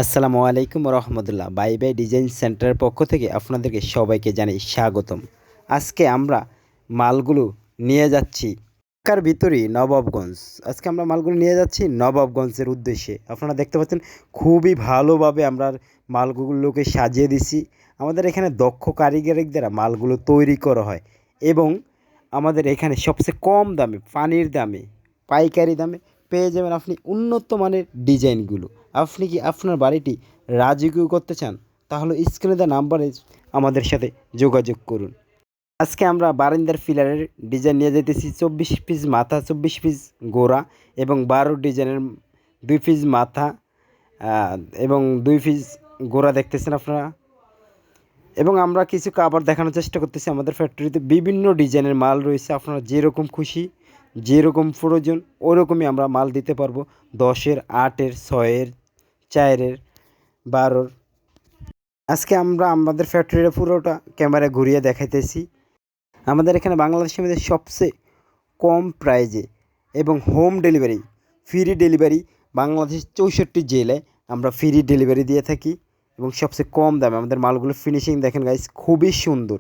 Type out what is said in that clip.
আসসালামু আলাইকুম রহমতুল্লাহ। Bye bye design সেন্টারের পক্ষ থেকে আপনাদেরকে সবাইকে জানাই স্বাগতম। আজকে আমরা মালগুলো নিয়ে যাচ্ছি ঢাকার ভিতরেই নবাবগঞ্জ। আজকে আমরা মালগুলো নিয়ে যাচ্ছি নবাবগঞ্জের উদ্দেশ্যে। আপনারা দেখতে পাচ্ছেন খুবই ভালোভাবে আমরা মালগুলোকে সাজিয়ে দিছি। আমাদের এখানে দক্ষ কারিগরের দ্বারা মালগুলো তৈরি করা হয় এবং আমাদের এখানে সবচেয়ে কম দামে, পানির দামে, পাইকারি দামে পেয়ে যাবেন আপনি উন্নত মানের ডিজাইনগুলো। আপনি কি আপনার বাড়িটি রাজকীয় করতে চান? তাহলে স্ক্রিনে দেওয়া নাম্বারে আমাদের সাথে যোগাযোগ করুন। আজকে আমরা বারান্দার পিলারের ডিজাইন নিয়ে যেতেছি 24 পিস মাথা, 24 পিস গোড়া এবং 12 ডিজাইনের 2 পিস মাথা এবং 2 পিস গোড়া দেখতেছেন আপনারা। এবং আমরা কিছু কাভার দেখানোর চেষ্টা করতেছি। আমাদের ফ্যাক্টরিতে বিভিন্ন ডিজাইনের মাল রয়েছে। আপনারা যেরকম খুশি, যেরকম প্রয়োজন ওরকমই আমরা মাল দিতে পারবো। 10-এর, 8-এর, 6-এর, 4-এর, 12-র। আজকে আমরা আমাদের ফ্যাক্টরিটা পুরোটা ক্যামেরা ঘুরিয়ে দেখাইতেছি। আমাদের এখানে বাংলাদেশের মধ্যে সবচেয়ে কম প্রাইজে এবং হোম ডেলিভারি, ফ্রি ডেলিভারি বাংলাদেশের 64 জেলায় আমরা ফ্রি ডেলিভারি দিয়ে থাকি এবং সবচেয়ে কম দামে। আমাদের মালগুলো ফিনিশিং দেখেন গাইস, খুবই সুন্দর।